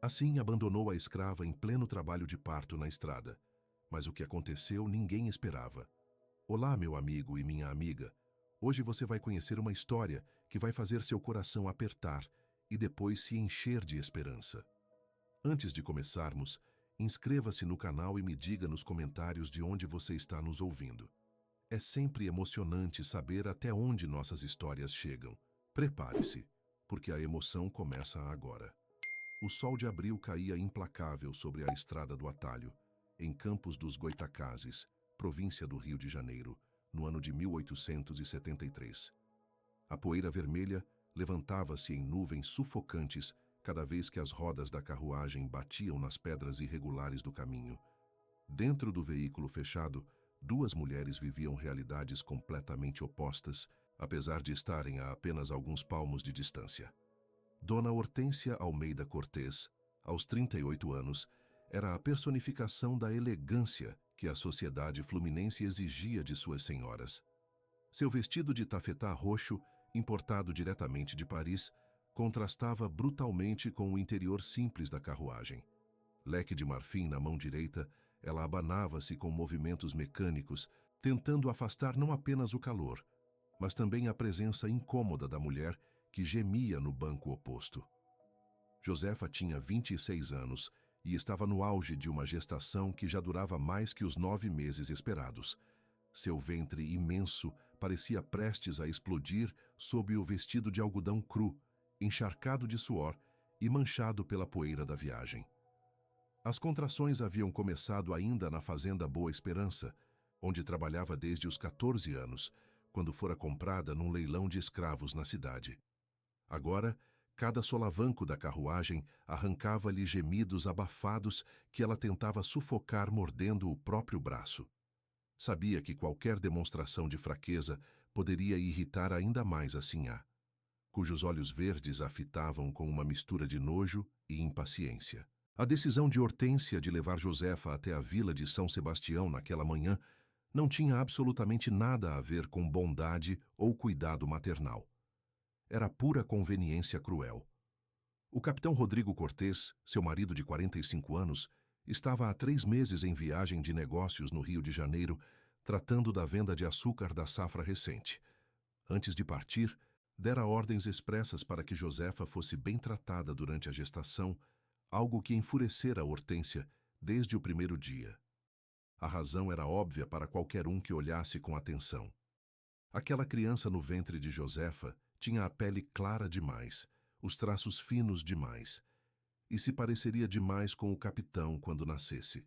Assim, abandonou a escrava em pleno trabalho de parto na estrada. Mas o que aconteceu ninguém esperava. Olá, meu amigo e minha amiga. Hoje você vai conhecer uma história que vai fazer seu coração apertar e depois se encher de esperança. Antes de começarmos, inscreva-se no canal e me diga nos comentários de onde você está nos ouvindo. É sempre emocionante saber até onde nossas histórias chegam. Prepare-se, porque a emoção começa agora. O sol de abril caía implacável sobre a estrada do atalho, em Campos dos Goitacazes, província do Rio de Janeiro, no ano de 1873. A poeira vermelha levantava-se em nuvens sufocantes cada vez que as rodas da carruagem batiam nas pedras irregulares do caminho. Dentro do veículo fechado, duas mulheres viviam realidades completamente opostas, apesar de estarem a apenas alguns palmos de distância. Dona Hortência Almeida Cortês, aos 38 anos, era a personificação da elegância que a sociedade fluminense exigia de suas senhoras. Seu vestido de tafetá roxo, importado diretamente de Paris, contrastava brutalmente com o interior simples da carruagem. Leque de marfim na mão direita, ela abanava-se com movimentos mecânicos, tentando afastar não apenas o calor, mas também a presença incômoda da mulher que gemia no banco oposto. Josefa tinha 26 anos e estava no auge de uma gestação que já durava mais que os 9 meses esperados. Seu ventre imenso parecia prestes a explodir sob o vestido de algodão cru, encharcado de suor e manchado pela poeira da viagem. As contrações haviam começado ainda na fazenda Boa Esperança, onde trabalhava desde os 14 anos, quando fora comprada num leilão de escravos na cidade. Agora, cada solavanco da carruagem arrancava-lhe gemidos abafados que ela tentava sufocar mordendo o próprio braço. Sabia que qualquer demonstração de fraqueza poderia irritar ainda mais a sinhá, cujos olhos verdes a fitavam com uma mistura de nojo e impaciência. A decisão de Hortência de levar Josefa até a vila de São Sebastião naquela manhã não tinha absolutamente nada a ver com bondade ou cuidado maternal. Era pura conveniência cruel. O capitão Rodrigo Cortês, seu marido de 45 anos, estava há 3 meses em viagem de negócios no Rio de Janeiro, tratando da venda de açúcar da safra recente. Antes de partir, dera ordens expressas para que Josefa fosse bem tratada durante a gestação, algo que enfurecera Hortência desde o primeiro dia. A razão era óbvia para qualquer um que olhasse com atenção. Aquela criança no ventre de Josefa tinha a pele clara demais, os traços finos demais, e se pareceria demais com o capitão quando nascesse.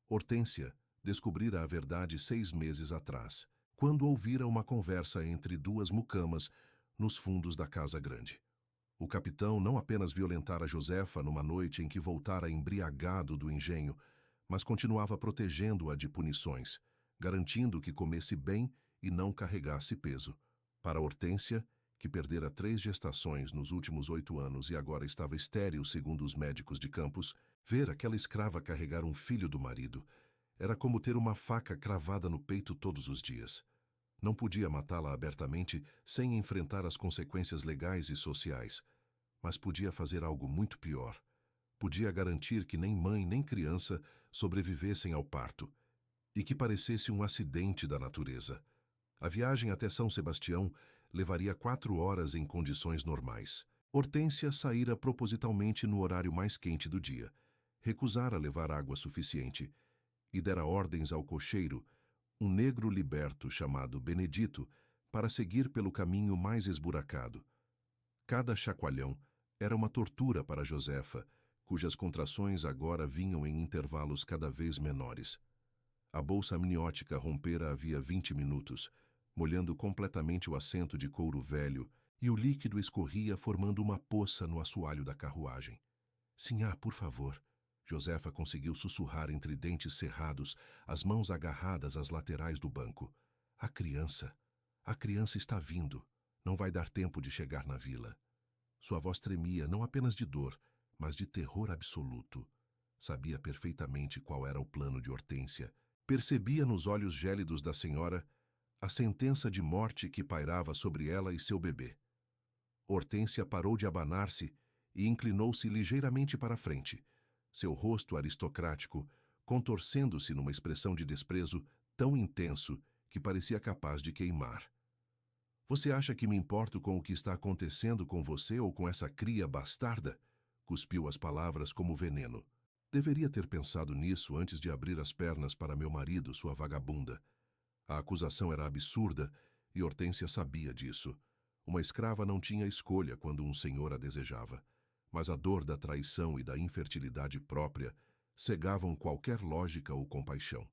Hortência descobrira a verdade 6 meses atrás, quando ouvira uma conversa entre duas mucamas nos fundos da casa grande. O capitão não apenas violentara Josefa numa noite em que voltara embriagado do engenho, mas continuava protegendo-a de punições, garantindo que comesse bem e não carregasse peso. Para Hortência, que perdera 3 gestações nos últimos 8 anos e agora estava estéril segundo os médicos de Campos, ver aquela escrava carregar um filho do marido era como ter uma faca cravada no peito todos os dias. Não podia matá-la abertamente sem enfrentar as consequências legais e sociais, mas podia fazer algo muito pior. Podia garantir que nem mãe nem criança sobrevivessem ao parto e que parecesse um acidente da natureza. A viagem até São Sebastião levaria 4 horas em condições normais. Hortência saíra propositalmente no horário mais quente do dia, recusara levar água suficiente e dera ordens ao cocheiro, um negro liberto chamado Benedito, para seguir pelo caminho mais esburacado. Cada chacoalhão era uma tortura para Josefa, cujas contrações agora vinham em intervalos cada vez menores. A bolsa amniótica rompera havia 20 minutos, molhando completamente o assento de couro velho, e o líquido escorria formando uma poça no assoalho da carruagem. Sinhá, por favor. Josefa conseguiu sussurrar entre dentes cerrados, as mãos agarradas às laterais do banco. A criança está vindo. Não vai dar tempo de chegar na vila. Sua voz tremia não apenas de dor, mas de terror absoluto. Sabia perfeitamente qual era o plano de Hortência. Percebia nos olhos gélidos da senhora a sentença de morte que pairava sobre ela e seu bebê. Hortência parou de abanar-se e inclinou-se ligeiramente para a frente, seu rosto aristocrático contorcendo-se numa expressão de desprezo tão intenso que parecia capaz de queimar. Você acha que me importo com o que está acontecendo com você ou com essa cria bastarda? Cuspiu as palavras como veneno. Deveria ter pensado nisso antes de abrir as pernas para meu marido, sua vagabunda. A acusação era absurda e Hortência sabia disso. Uma escrava não tinha escolha quando um senhor a desejava, mas a dor da traição e da infertilidade própria cegavam qualquer lógica ou compaixão.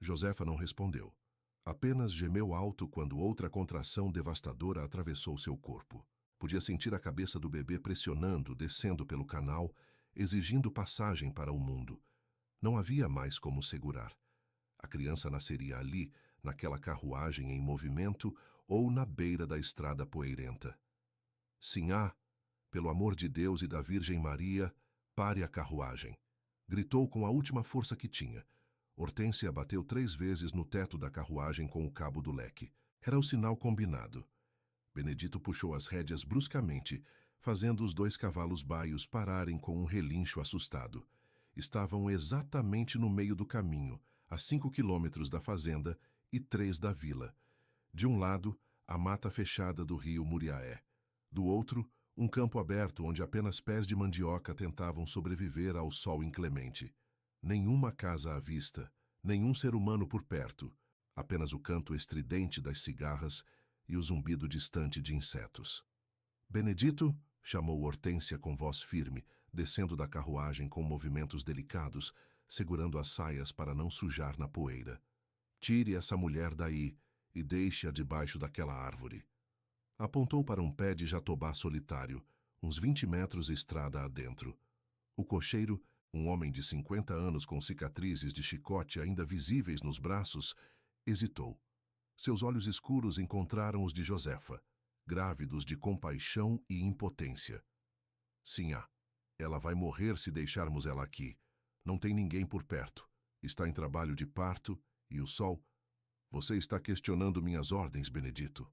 Josefa não respondeu. Apenas gemeu alto quando outra contração devastadora atravessou seu corpo. Podia sentir a cabeça do bebê pressionando, descendo pelo canal, exigindo passagem para o mundo. Não havia mais como segurar. A criança nasceria ali, naquela carruagem em movimento ou na beira da estrada poeirenta. Sinhá, pelo amor de Deus e da Virgem Maria, pare a carruagem. Gritou com a última força que tinha. Hortência bateu 3 vezes no teto da carruagem com o cabo do leque. Era o sinal combinado. Benedito puxou as rédeas bruscamente, fazendo os 2 cavalos baios pararem com um relincho assustado. Estavam exatamente no meio do caminho, a 5 quilômetros da fazenda e 3 da vila. De um lado, a mata fechada do rio Muriaé. Do outro, um campo aberto onde apenas pés de mandioca tentavam sobreviver ao sol inclemente. Nenhuma casa à vista, nenhum ser humano por perto, apenas o canto estridente das cigarras e o zumbido distante de insetos. Benedito, chamou Hortência com voz firme, descendo da carruagem com movimentos delicados, segurando as saias para não sujar na poeira. Tire essa mulher daí e deixe-a debaixo daquela árvore. Apontou para um pé de jatobá solitário, uns 20 metros estrada adentro. O cocheiro, um homem de 50 anos com cicatrizes de chicote ainda visíveis nos braços, hesitou. Seus olhos escuros encontraram os de Josefa, grávidos de compaixão e impotência. Sinhá, ela vai morrer se deixarmos ela aqui. Não tem ninguém por perto. Está em trabalho de parto e o sol... Você está questionando minhas ordens, Benedito.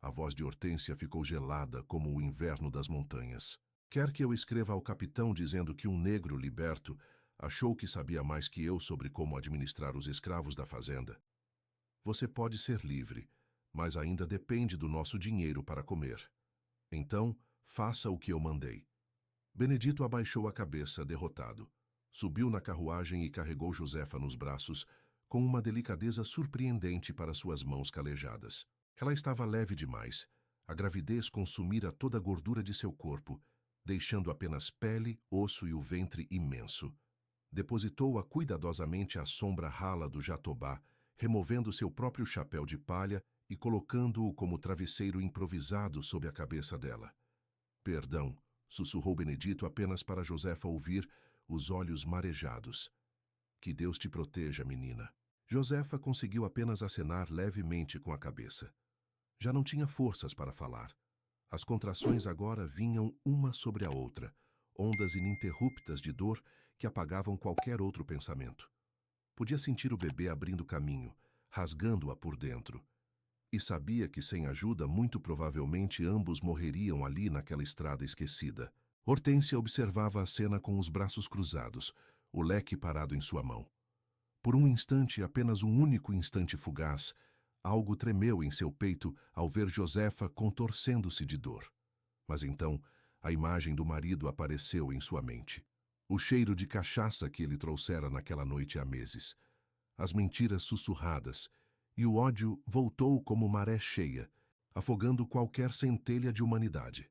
A voz de Hortência ficou gelada como o inverno das montanhas. Quer que eu escreva ao capitão dizendo que um negro liberto achou que sabia mais que eu sobre como administrar os escravos da fazenda? Você pode ser livre, mas ainda depende do nosso dinheiro para comer. Então, faça o que eu mandei. Benedito abaixou a cabeça, derrotado. Subiu na carruagem e carregou Josefa nos braços, com uma delicadeza surpreendente para suas mãos calejadas. Ela estava leve demais. A gravidez consumira toda a gordura de seu corpo, deixando apenas pele, osso e o ventre imenso. Depositou-a cuidadosamente à sombra rala do jatobá, removendo seu próprio chapéu de palha e colocando-o como travesseiro improvisado sob a cabeça dela. Perdão, sussurrou Benedito apenas para Josefa ouvir, os olhos marejados. Que Deus te proteja, menina. Josefa conseguiu apenas acenar levemente com a cabeça. Já não tinha forças para falar. As contrações agora vinham uma sobre a outra, ondas ininterruptas de dor que apagavam qualquer outro pensamento. Podia sentir o bebê abrindo caminho, rasgando-a por dentro. E sabia que sem ajuda, muito provavelmente ambos morreriam ali naquela estrada esquecida. Hortência observava a cena com os braços cruzados, o leque parado em sua mão. Por um instante, apenas um único instante fugaz, algo tremeu em seu peito ao ver Josefa contorcendo-se de dor. Mas então, a imagem do marido apareceu em sua mente. O cheiro de cachaça que ele trouxera naquela noite há meses. As mentiras sussurradas, e o ódio voltou como maré cheia, afogando qualquer centelha de humanidade.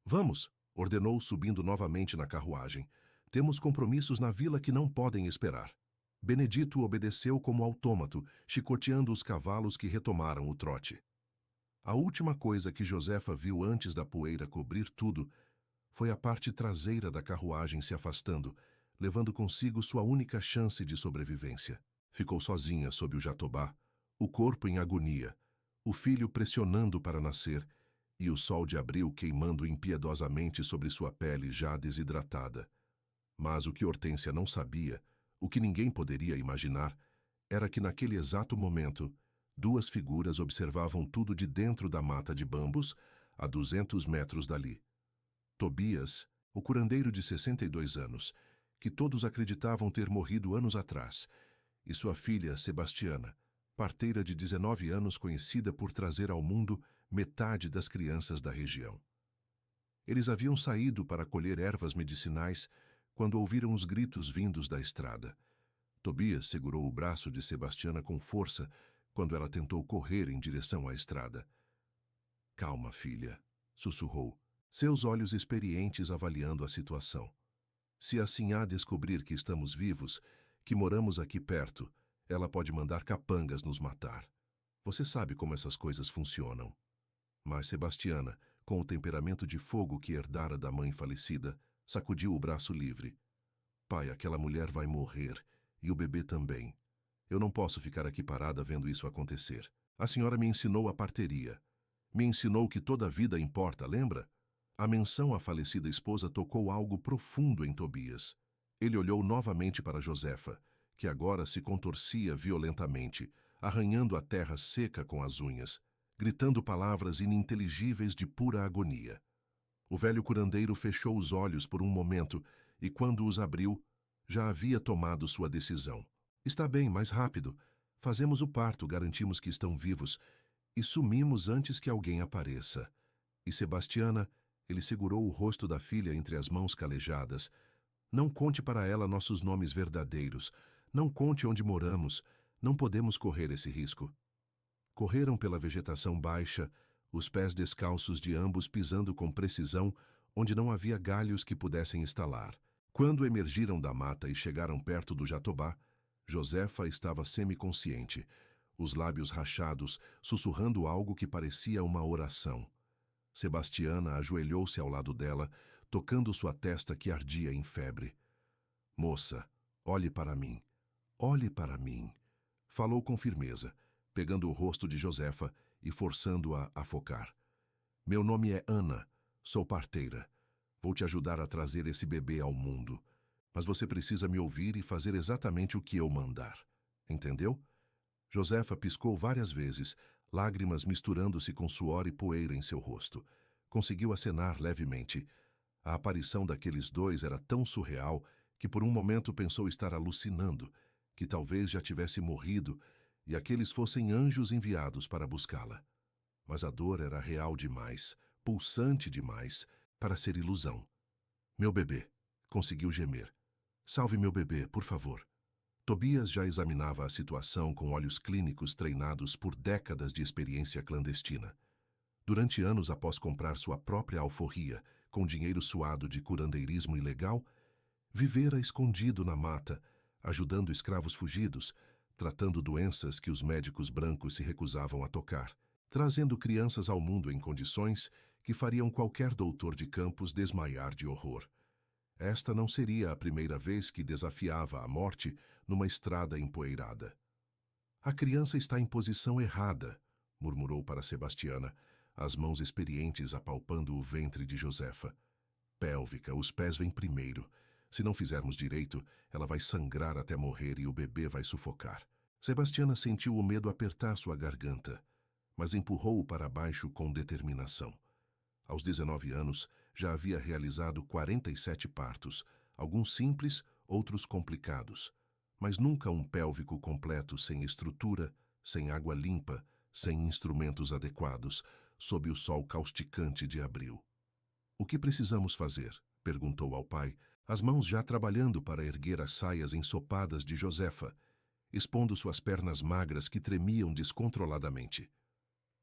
Vamos, ordenou subindo novamente na carruagem. Temos compromissos na vila que não podem esperar. Benedito obedeceu como autômato, chicoteando os cavalos que retomaram o trote. A última coisa que Josefa viu antes da poeira cobrir tudo foi a parte traseira da carruagem se afastando, levando consigo sua única chance de sobrevivência. Ficou sozinha sob o jatobá, o corpo em agonia, o filho pressionando para nascer e o sol de abril queimando impiedosamente sobre sua pele já desidratada. Mas o que Hortência não sabia, o que ninguém poderia imaginar, era que naquele exato momento, 2 figuras observavam tudo de dentro da mata de bambus, a 200 metros dali. Tobias O curandeiro de 62 anos, que todos acreditavam ter morrido anos atrás, e sua filha, Sebastiana, parteira de 19 anos conhecida por trazer ao mundo metade das crianças da região. Eles haviam saído para colher ervas medicinais quando ouviram os gritos vindos da estrada. Tobias segurou o braço de Sebastiana com força quando ela tentou correr em direção à estrada. Calma, filha, sussurrou, seus olhos experientes avaliando a situação. Se assim há descobrir que estamos vivos, que moramos aqui perto, ela pode mandar capangas nos matar. Você sabe como essas coisas funcionam. Mas Sebastiana, com o temperamento de fogo que herdara da mãe falecida, sacudiu o braço livre. Pai, aquela mulher vai morrer, e o bebê também. Eu não posso ficar aqui parada vendo isso acontecer. A senhora me ensinou a parteria. Me ensinou que toda vida importa, lembra? A menção à falecida esposa tocou algo profundo em Tobias. Ele olhou novamente para Josefa, que agora se contorcia violentamente, arranhando a terra seca com as unhas, gritando palavras ininteligíveis de pura agonia. O velho curandeiro fechou os olhos por um momento e, quando os abriu, já havia tomado sua decisão. Está bem, mais rápido. Fazemos o parto, garantimos que estão vivos e sumimos antes que alguém apareça. E Sebastiana, ele segurou o rosto da filha entre as mãos calejadas. Não conte para ela nossos nomes verdadeiros. Não conte onde moramos. Não podemos correr esse risco. Correram pela vegetação baixa, os pés descalços de ambos pisando com precisão onde não havia galhos que pudessem estalar. Quando emergiram da mata e chegaram perto do jatobá, Josefa estava semiconsciente, os lábios rachados, sussurrando algo que parecia uma oração. Sebastiana ajoelhou-se ao lado dela, tocando sua testa que ardia em febre. Moça, olhe para mim. Olhe para mim. Falou com firmeza, pegando o rosto de Josefa e forçando-a a focar. Meu nome é Ana, sou parteira. Vou te ajudar a trazer esse bebê ao mundo. Mas você precisa me ouvir e fazer exatamente o que eu mandar. Entendeu? Josefa piscou várias vezes, lágrimas misturando-se com suor e poeira em seu rosto. Conseguiu acenar levemente. A aparição daqueles dois era tão surreal que por um momento pensou estar alucinando, que talvez já tivesse morrido e aqueles fossem anjos enviados para buscá-la. Mas a dor era real demais, pulsante demais, para ser ilusão. Meu bebê, conseguiu gemer. Salve meu bebê, por favor. Tobias já examinava a situação com olhos clínicos treinados por décadas de experiência clandestina. Durante anos após comprar sua própria alforria, com dinheiro suado de curandeirismo ilegal, vivera escondido na mata, ajudando escravos fugidos, tratando doenças que os médicos brancos se recusavam a tocar, trazendo crianças ao mundo em condições que fariam qualquer doutor de campos desmaiar de horror. Esta não seria a primeira vez que desafiava a morte numa estrada empoeirada. A criança está em posição errada, murmurou para Sebastiana, as mãos experientes apalpando o ventre de Josefa. Pélvica, os pés vêm primeiro. Se não fizermos direito, ela vai sangrar até morrer e o bebê vai sufocar. Sebastiana sentiu o medo apertar sua garganta, mas empurrou-o para baixo com determinação. Aos 19 anos, já havia realizado 47 partos, alguns simples, outros complicados, mas nunca um pélvico completo sem estrutura, sem água limpa, sem instrumentos adequados, sob o sol causticante de abril. O que precisamos fazer? Perguntou ao pai, as mãos já trabalhando para erguer as saias ensopadas de Josefa, expondo suas pernas magras que tremiam descontroladamente.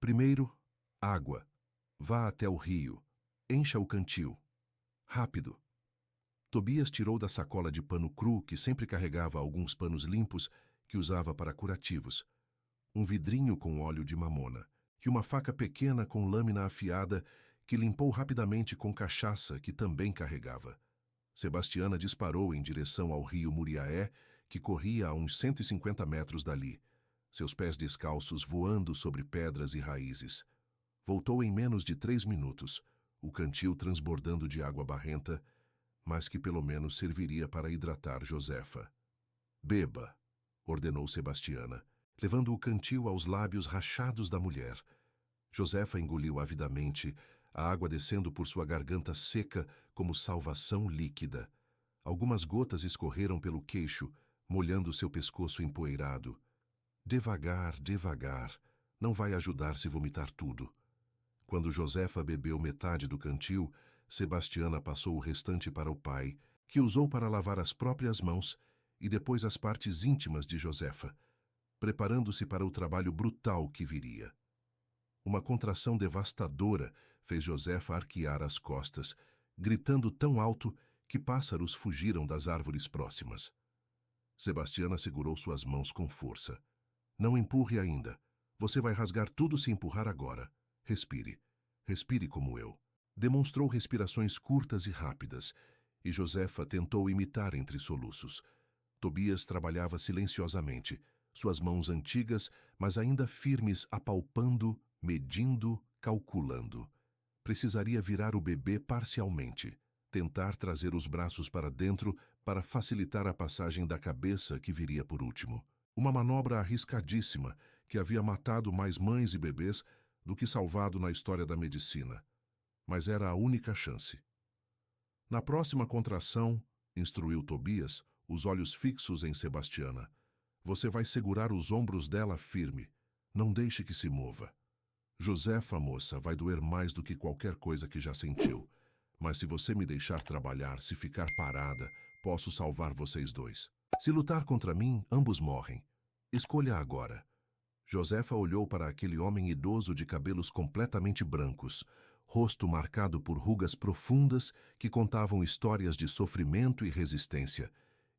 Primeiro, água. Vá até o rio. Encha o cantil. Rápido. Tobias tirou da sacola de pano cru, que sempre carregava alguns panos limpos que usava para curativos, um vidrinho com óleo de mamona e uma faca pequena com lâmina afiada que limpou rapidamente com cachaça que também carregava. Sebastiana disparou em direção ao rio Muriaé, que corria a uns 150 metros dali, seus pés descalços voando sobre pedras e raízes. Voltou em menos de 3 minutos, o cantil transbordando de água barrenta, mas que pelo menos serviria para hidratar Josefa. Beba, ordenou Sebastiana, levando o cantil aos lábios rachados da mulher. Josefa engoliu avidamente, a água descendo por sua garganta seca como salvação líquida. Algumas gotas escorreram pelo queixo, molhando seu pescoço empoeirado. Devagar, devagar. Não vai ajudar se vomitar tudo. Quando Josefa bebeu metade do cantil, Sebastiana passou o restante para o pai, que usou para lavar as próprias mãos e depois as partes íntimas de Josefa, preparando-se para o trabalho brutal que viria. Uma contração devastadora fez Josefa arquear as costas, gritando tão alto que pássaros fugiram das árvores próximas. Sebastiana segurou suas mãos com força. Não empurre ainda. Você vai rasgar tudo se empurrar agora. Respire. Respire como eu. Demonstrou respirações curtas e rápidas, e Josefa tentou imitar entre soluços. Tobias trabalhava silenciosamente, suas mãos antigas, mas ainda firmes, apalpando, medindo, calculando. Precisaria virar o bebê parcialmente, tentar trazer os braços para dentro para facilitar a passagem da cabeça que viria por último. Uma manobra arriscadíssima que havia matado mais mães e bebês do que salvado na história da medicina. Mas era a única chance. Na próxima contração, instruiu Tobias, os olhos fixos em Sebastiana, você vai segurar os ombros dela firme. Não deixe que se mova. Josefa, moça, vai doer mais do que qualquer coisa que já sentiu. Mas se você me deixar trabalhar, se ficar parada, posso salvar vocês dois. Se lutar contra mim, ambos morrem. Escolha agora. Josefa olhou para aquele homem idoso de cabelos completamente brancos, rosto marcado por rugas profundas que contavam histórias de sofrimento e resistência,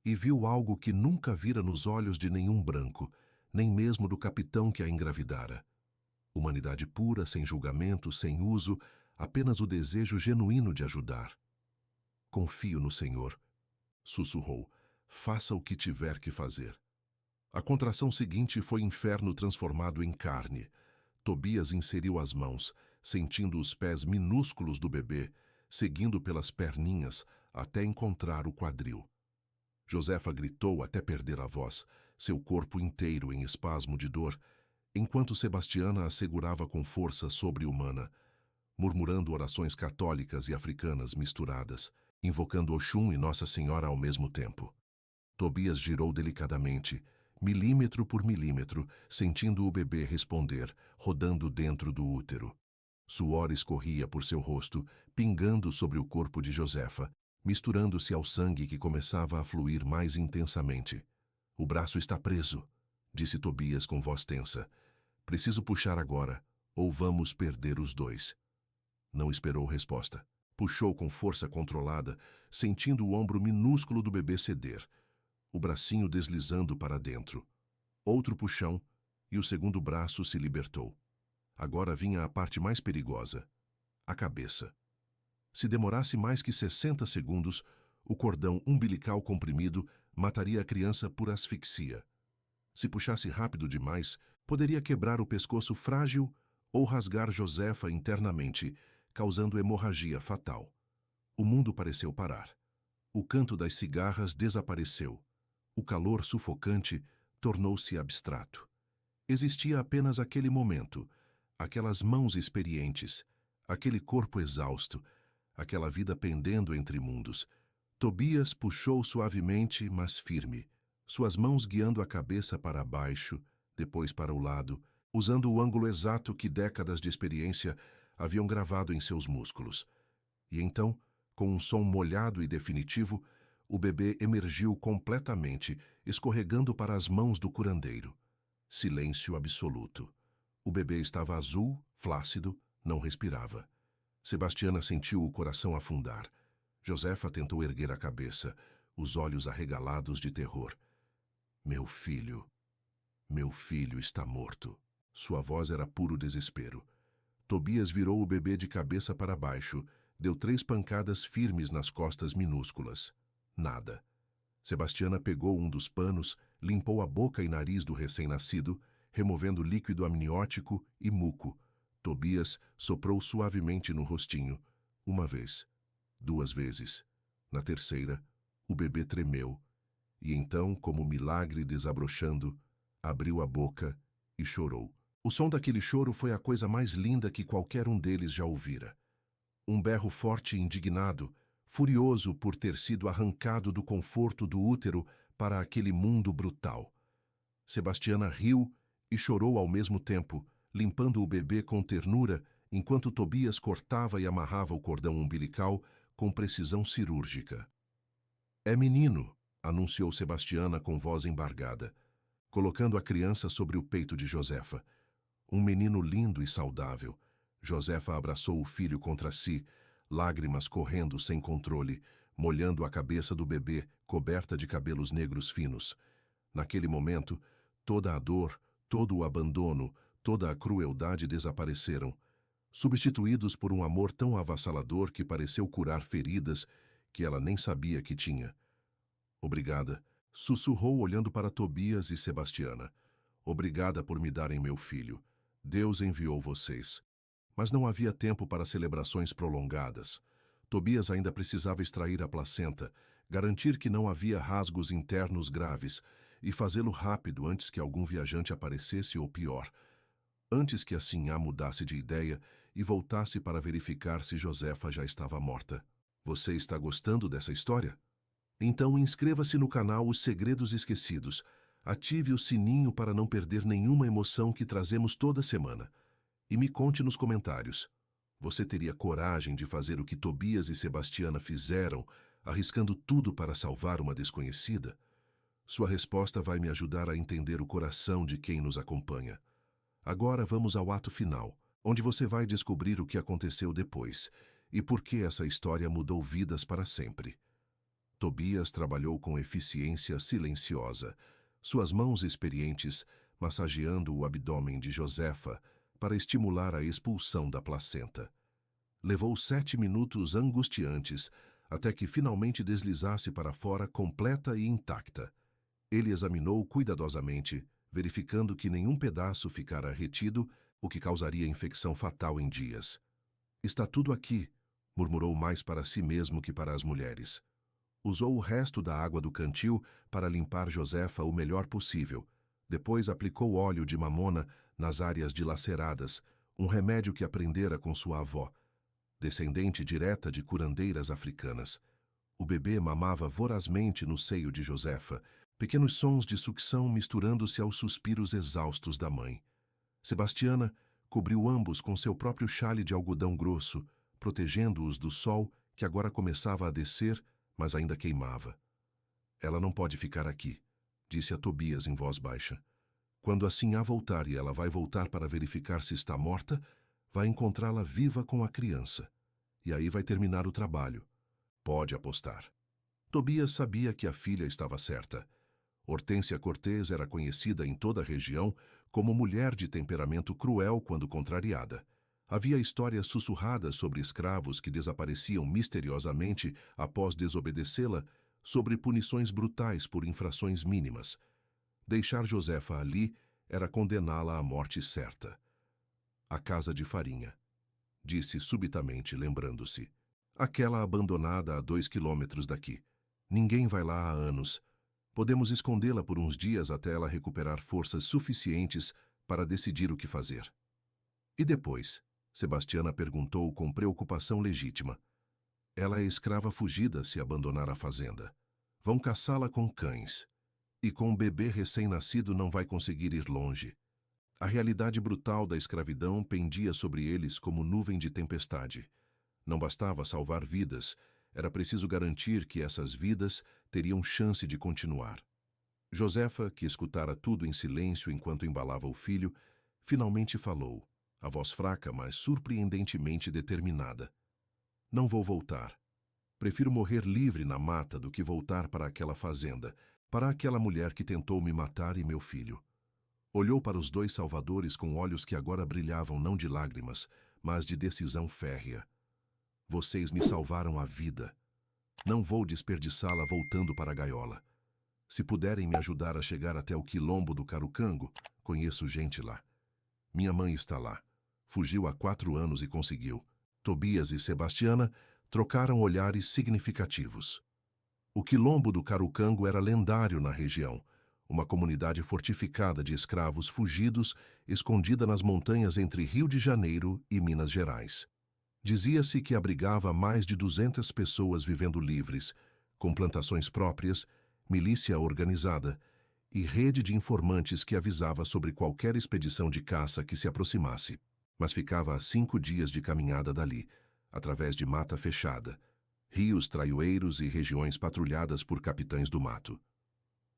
e viu algo que nunca vira nos olhos de nenhum branco, nem mesmo do capitão que a engravidara. Humanidade pura, sem julgamento, sem uso, apenas o desejo genuíno de ajudar. Confio no Senhor, sussurrou. Faça o que tiver que fazer. A contração seguinte foi inferno transformado em carne. Tobias inseriu as mãos, sentindo os pés minúsculos do bebê, seguindo pelas perninhas até encontrar o quadril. Josefa gritou até perder a voz, seu corpo inteiro em espasmo de dor, enquanto Sebastiana a segurava com força sobre-humana, murmurando orações católicas e africanas misturadas, invocando Oxum e Nossa Senhora ao mesmo tempo. Tobias girou delicadamente, milímetro por milímetro, sentindo o bebê responder, rodando dentro do útero. Suor escorria por seu rosto, pingando sobre o corpo de Josefa, misturando-se ao sangue que começava a fluir mais intensamente. O braço está preso, disse Tobias com voz tensa. Preciso puxar agora, ou vamos perder os dois. Não esperou resposta. Puxou com força controlada, sentindo o ombro minúsculo do bebê ceder, o bracinho deslizando para dentro. Outro puxão, e o segundo braço se libertou. Agora vinha a parte mais perigosa, a cabeça. Se demorasse mais que 60 segundos, o cordão umbilical comprimido mataria a criança por asfixia. Se puxasse rápido demais, poderia quebrar o pescoço frágil ou rasgar Josefa internamente, causando hemorragia fatal. O mundo pareceu parar. O canto das cigarras desapareceu. O calor sufocante tornou-se abstrato. Existia apenas aquele momento, aquelas mãos experientes, aquele corpo exausto, aquela vida pendendo entre mundos. Tobias puxou suavemente, mas firme, suas mãos guiando a cabeça para baixo, depois para o lado, usando o ângulo exato que décadas de experiência haviam gravado em seus músculos. E então, com um som molhado e definitivo, o bebê emergiu completamente, escorregando para as mãos do curandeiro. Silêncio absoluto. O bebê estava azul, flácido, não respirava. Sebastiana sentiu o coração afundar. Josefa tentou erguer a cabeça, os olhos arregalados de terror. Meu filho está morto. Sua voz era puro desespero. Tobias virou o bebê de cabeça para baixo, deu 3 pancadas firmes nas costas minúsculas. Nada. Sebastiana pegou um dos panos, limpou a boca e nariz do recém-nascido, removendo líquido amniótico e muco. Tobias soprou suavemente no rostinho. 1 vez. 2 vezes. Na terceira, o bebê tremeu. E então, como milagre desabrochando, abriu a boca e chorou. O som daquele choro foi a coisa mais linda que qualquer um deles já ouvira. Um berro forte e indignado, furioso por ter sido arrancado do conforto do útero para aquele mundo brutal. Sebastiana riu e chorou ao mesmo tempo, limpando o bebê com ternura, enquanto Tobias cortava e amarrava o cordão umbilical com precisão cirúrgica. "É menino", anunciou Sebastiana com voz embargada, colocando a criança sobre o peito de Josefa. Um menino lindo e saudável. Josefa abraçou o filho contra si, lágrimas correndo sem controle, molhando a cabeça do bebê, coberta de cabelos negros finos. Naquele momento, toda a dor, todo o abandono, toda a crueldade desapareceram, substituídos por um amor tão avassalador que pareceu curar feridas que ela nem sabia que tinha. "Obrigada", sussurrou olhando para Tobias e Sebastiana. "Obrigada por me darem meu filho. Deus enviou vocês." Mas não havia tempo para celebrações prolongadas. Tobias ainda precisava extrair a placenta, garantir que não havia rasgos internos graves e fazê-lo rápido antes que algum viajante aparecesse ou pior, antes que a Sinhá mudasse de ideia e voltasse para verificar se Josefa já estava morta. Você está gostando dessa história? Então inscreva-se no canal Os Segredos Esquecidos. Ative o sininho para não perder nenhuma emoção que trazemos toda semana. E me conte nos comentários. Você teria coragem de fazer o que Tobias e Sebastiana fizeram, arriscando tudo para salvar uma desconhecida? Sua resposta vai me ajudar a entender o coração de quem nos acompanha. Agora vamos ao ato final, onde você vai descobrir o que aconteceu depois e por que essa história mudou vidas para sempre. Tobias trabalhou com eficiência silenciosa, suas mãos experientes massageando o abdômen de Josefa para estimular a expulsão da placenta. Levou 7 minutos angustiantes até que finalmente deslizasse para fora completa e intacta. Ele examinou cuidadosamente, verificando que nenhum pedaço ficara retido, o que causaria infecção fatal em dias. "Está tudo aqui", murmurou mais para si mesmo que para as mulheres. Usou o resto da água do cantil para limpar Josefa o melhor possível. Depois aplicou óleo de mamona nas áreas dilaceradas, um remédio que aprendera com sua avó, descendente direta de curandeiras africanas. O bebê mamava vorazmente no seio de Josefa, pequenos sons de sucção misturando-se aos suspiros exaustos da mãe. Sebastiana cobriu ambos com seu próprio xale de algodão grosso, protegendo-os do sol que agora começava a descer, mas ainda queimava. "Ela não pode ficar aqui", disse a Tobias em voz baixa. "Quando a Sinhá voltar e ela vai voltar para verificar se está morta, vai encontrá-la viva com a criança. E aí vai terminar o trabalho. Pode apostar." Tobias sabia que a filha estava certa. Hortência Cortês era conhecida em toda a região como mulher de temperamento cruel quando contrariada. Havia histórias sussurradas sobre escravos que desapareciam misteriosamente após desobedecê-la, sobre punições brutais por infrações mínimas. Deixar Josefa ali era condená-la à morte certa. "A casa de farinha", disse subitamente, lembrando-se. "Aquela abandonada a 2 quilômetros daqui. Ninguém vai lá há anos. Podemos escondê-la por uns dias até ela recuperar forças suficientes para decidir o que fazer." "E depois?" Sebastiana perguntou com preocupação legítima. "Ela é escrava fugida se abandonar a fazenda. Vão caçá-la com cães. E com um bebê recém-nascido não vai conseguir ir longe." A realidade brutal da escravidão pendia sobre eles como nuvem de tempestade. Não bastava salvar vidas, era preciso garantir que essas vidas teriam chance de continuar. Josefa, que escutara tudo em silêncio enquanto embalava o filho, finalmente falou, a voz fraca, mas surpreendentemente determinada. "Não vou voltar. Prefiro morrer livre na mata do que voltar para aquela fazenda, para aquela mulher que tentou me matar e meu filho." Olhou para os 2 salvadores com olhos que agora brilhavam não de lágrimas, mas de decisão férrea. "Vocês me salvaram a vida. Não vou desperdiçá-la voltando para a gaiola. Se puderem me ajudar a chegar até o quilombo do Carucango, conheço gente lá. Minha mãe está lá. Fugiu há 4 anos e conseguiu." Tobias e Sebastiana trocaram olhares significativos. O quilombo do Carucango era lendário na região, uma comunidade fortificada de escravos fugidos, escondida nas montanhas entre Rio de Janeiro e Minas Gerais. Dizia-se que abrigava mais de 200 pessoas vivendo livres, com plantações próprias, milícia organizada e rede de informantes que avisava sobre qualquer expedição de caça que se aproximasse. Mas ficava a 5 dias de caminhada dali, através de mata fechada, rios traiçoeiros e regiões patrulhadas por capitães do mato.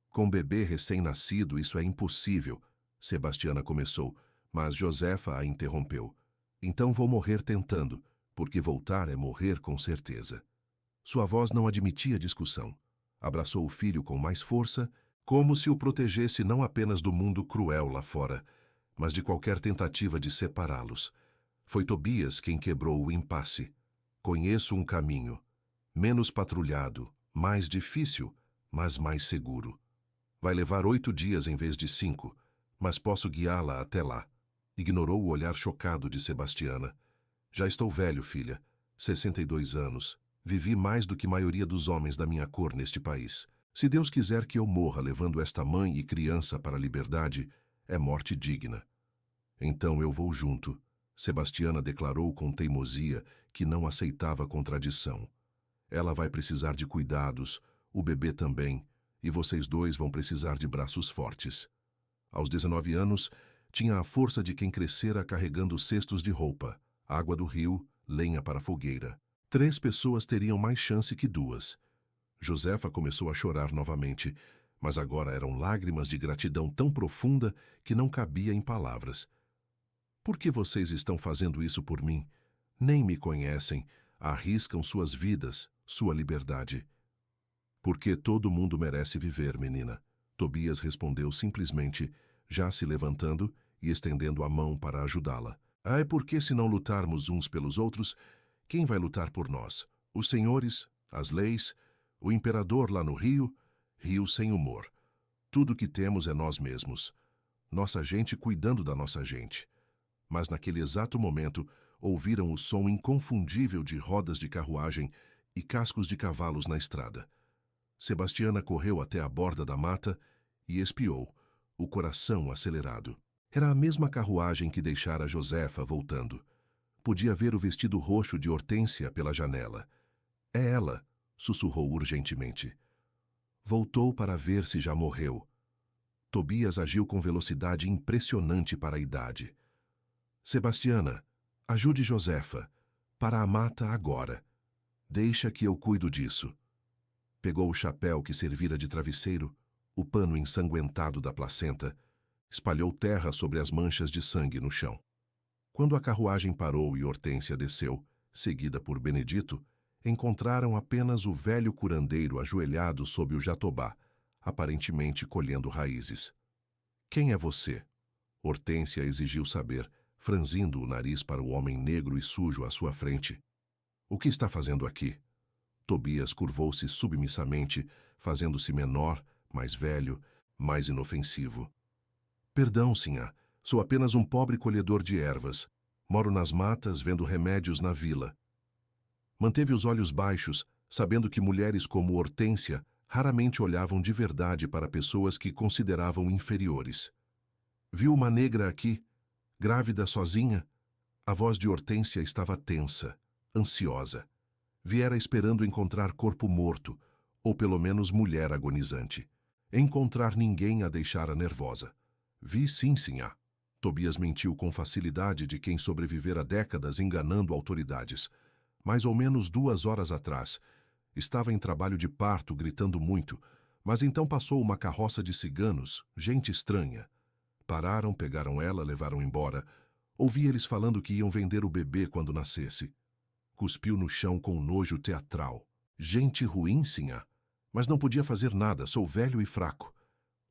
Com bebê recém-nascido, isso é impossível, Sebastiana começou, mas Josefa a interrompeu. Então vou morrer tentando, porque voltar é morrer com certeza. Sua voz não admitia discussão. Abraçou o filho com mais força, como se o protegesse não apenas do mundo cruel lá fora, mas de qualquer tentativa de separá-los. Foi Tobias quem quebrou o impasse. Conheço um caminho, menos patrulhado, mais difícil, mas mais seguro. Vai levar 8 dias em vez de 5, mas posso guiá-la até lá. Ignorou o olhar chocado de Sebastiana. Já estou velho, filha. 62 anos. Vivi mais do que a maioria dos homens da minha cor neste país. Se Deus quiser que eu morra levando esta mãe e criança para a liberdade, é morte digna. Então eu vou junto. Sebastiana declarou com teimosia que não aceitava contradição. Ela vai precisar de cuidados, o bebê também, e vocês dois vão precisar de braços fortes. Aos 19 anos, tinha a força de quem crescera carregando cestos de roupa, água do rio, lenha para a fogueira. 3 pessoas teriam mais chance que 2. Josefa começou a chorar novamente, mas agora eram lágrimas de gratidão tão profunda que não cabia em palavras. Por que vocês estão fazendo isso por mim? Nem me conhecem, arriscam suas vidas, sua liberdade. Porque todo mundo merece viver, menina. Tobias respondeu simplesmente, já se levantando e estendendo a mão para ajudá-la. É porque se não lutarmos uns pelos outros, quem vai lutar por nós? Os senhores, as leis, o imperador lá no rio? Rio sem humor. Tudo que temos é nós mesmos. Nossa gente cuidando da nossa gente. Mas naquele exato momento, ouviram o som inconfundível de rodas de carruagem e cascos de cavalos na estrada. Sebastiana correu até a borda da mata e espiou, o coração acelerado. Era a mesma carruagem que deixara Josefa voltando. Podia ver o vestido roxo de Hortência pela janela. É ela, sussurrou urgentemente. Voltou para ver se já morreu. Tobias agiu com velocidade impressionante para a idade. Sebastiana, ajude Josefa. Para a mata agora. Deixa que eu cuido disso. Pegou o chapéu que servira de travesseiro, o pano ensanguentado da placenta, espalhou terra sobre as manchas de sangue no chão. Quando a carruagem parou e Hortência desceu, seguida por Benedito, encontraram apenas o velho curandeiro ajoelhado sob o jatobá, aparentemente colhendo raízes. Quem é você? Hortência exigiu saber, franzindo o nariz para o homem negro e sujo à sua frente. O que está fazendo aqui? Tobias curvou-se submissamente, fazendo-se menor, mais velho, mais inofensivo. Perdão, sinhá, sou apenas um pobre colhedor de ervas. Moro nas matas, vendo remédios na vila. Manteve os olhos baixos, sabendo que mulheres como Hortência raramente olhavam de verdade para pessoas que consideravam inferiores. Viu uma negra aqui, grávida sozinha? A voz de Hortência estava tensa, ansiosa. Viera esperando encontrar corpo morto, ou pelo menos mulher agonizante. Encontrar ninguém a deixara nervosa. Vi sim, sinhá. Tobias mentiu com facilidade de quem sobrevivera décadas enganando autoridades. Mais ou menos 2 horas atrás. Estava em trabalho de parto, gritando muito, mas então passou uma carroça de ciganos, gente estranha. Pararam, pegaram ela, levaram embora. Ouvi eles falando que iam vender o bebê quando nascesse. Cuspiu no chão com nojo teatral. Gente ruim, sinhá. Mas não podia fazer nada, sou velho e fraco.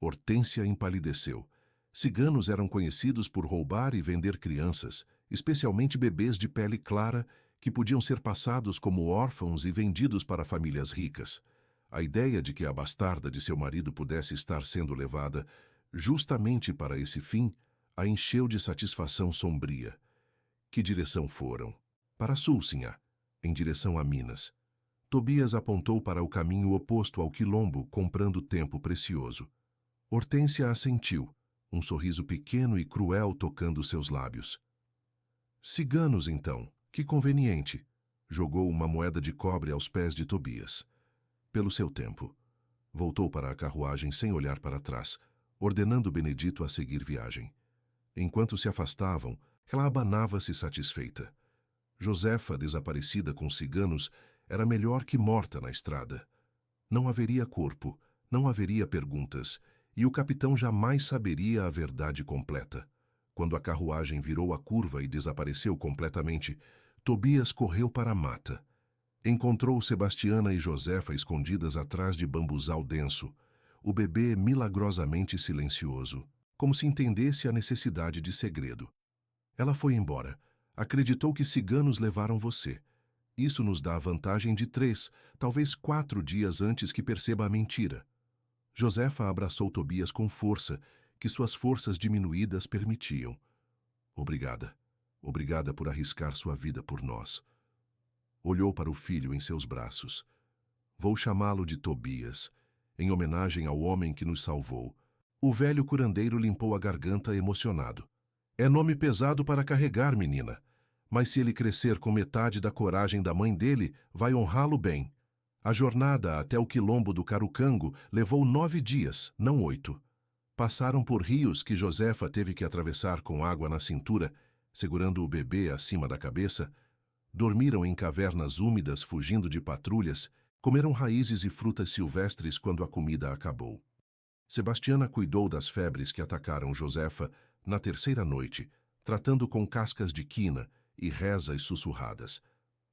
Hortência empalideceu. Ciganos eram conhecidos por roubar e vender crianças, especialmente bebês de pele clara, que podiam ser passados como órfãos e vendidos para famílias ricas. A ideia de que a bastarda de seu marido pudesse estar sendo levada justamente para esse fim a encheu de satisfação sombria. Que direção foram? Para sul, sinhá, em direção a Minas. Tobias apontou para o caminho oposto ao quilombo, comprando tempo precioso. Hortência assentiu, um sorriso pequeno e cruel tocando seus lábios. Ciganos, então, Que conveniente! Jogou uma moeda de cobre aos pés de Tobias. Pelo seu tempo. Voltou para a carruagem sem olhar para trás, ordenando Benedito a seguir viagem. Enquanto se afastavam, ela abanava-se satisfeita. Josefa, desaparecida com ciganos, era melhor que morta na estrada. Não haveria corpo, não haveria perguntas, e o capitão jamais saberia a verdade completa. Quando a carruagem virou a curva e desapareceu completamente, Tobias correu para a mata. Encontrou Sebastiana e Josefa escondidas atrás de bambuzal denso, o bebê milagrosamente silencioso, como se entendesse a necessidade de segredo. Ela foi embora. Acreditou que ciganos levaram você. Isso nos dá a vantagem de 3, talvez 4 dias antes que perceba a mentira. Josefa abraçou Tobias com força, que suas forças diminuídas permitiam. Obrigada. Obrigada por arriscar sua vida por nós. Olhou para o filho em seus braços. Vou chamá-lo de Tobias, em homenagem ao homem que nos salvou. O velho curandeiro limpou a garganta emocionado. É nome pesado para carregar, menina. Mas se ele crescer com metade da coragem da mãe dele, vai honrá-lo bem. A jornada até o quilombo do Carucango levou 9 dias, não 8. Passaram por rios que Josefa teve que atravessar com água na cintura, segurando o bebê acima da cabeça. Dormiram em cavernas úmidas, fugindo de patrulhas. Comeram raízes e frutas silvestres quando a comida acabou. Sebastiana cuidou das febres que atacaram Josefa na 3ª noite, tratando com cascas de quina e rezas sussurradas.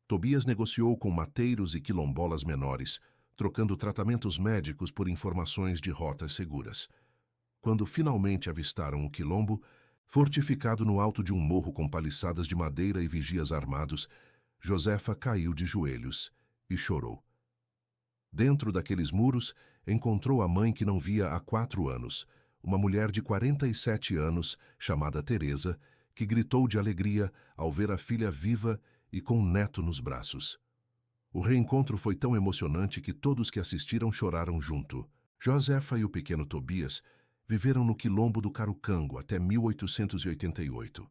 Tobias negociou com mateiros e quilombolas menores, trocando tratamentos médicos por informações de rotas seguras. Quando finalmente avistaram o quilombo, fortificado no alto de um morro com paliçadas de madeira e vigias armados, Josefa caiu de joelhos e chorou. Dentro daqueles muros, encontrou a mãe que não via há 4 anos, uma mulher de 47 anos, chamada Teresa, que gritou de alegria ao ver a filha viva e com um neto nos braços. O reencontro foi tão emocionante que todos que assistiram choraram junto. Josefa e o pequeno Tobias viveram no quilombo do Carucango até 1888,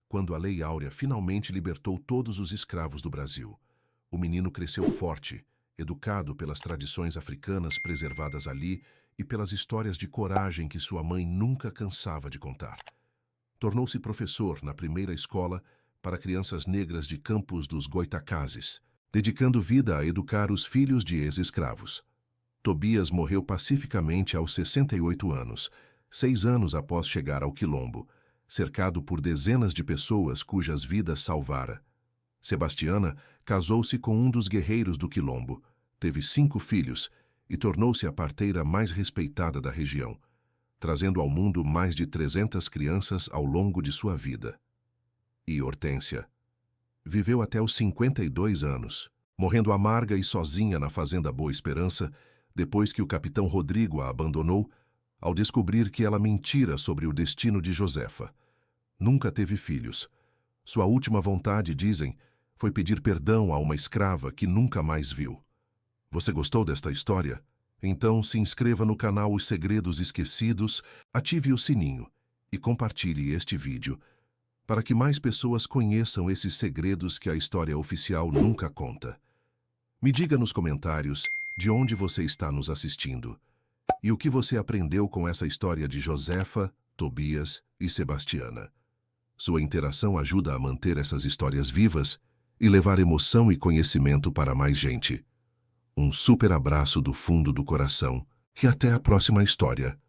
quando a Lei Áurea finalmente libertou todos os escravos do Brasil. O menino cresceu forte, educado pelas tradições africanas preservadas ali e pelas histórias de coragem que sua mãe nunca cansava de contar. Tornou-se professor na primeira escola para crianças negras de Campos dos Goitacazes, dedicando vida a educar os filhos de ex-escravos. Tobias morreu pacificamente aos 68 anos, 6 anos após chegar ao quilombo, cercado por dezenas de pessoas cujas vidas salvara. Sebastiana casou-se com um dos guerreiros do quilombo, teve 5 filhos e tornou-se a parteira mais respeitada da região, trazendo ao mundo mais de 300 crianças ao longo de sua vida. E Hortência viveu até os 52 anos, morrendo amarga e sozinha na fazenda Boa Esperança, depois que o capitão Rodrigo a abandonou, ao descobrir que ela mentira sobre o destino de Josefa. Nunca teve filhos. Sua última vontade, dizem, foi pedir perdão a uma escrava que nunca mais viu. Você gostou desta história? Então se inscreva no canal Os Segredos Esquecidos, ative o sininho e compartilhe este vídeo para que mais pessoas conheçam esses segredos que a história oficial nunca conta. Me diga nos comentários de onde você está nos assistindo e o que você aprendeu com essa história de Josefa, Tobias e Sebastiana. Sua interação ajuda a manter essas histórias vivas e levar emoção e conhecimento para mais gente. Um super abraço do fundo do coração e até a próxima história.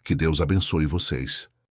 Que Deus abençoe vocês.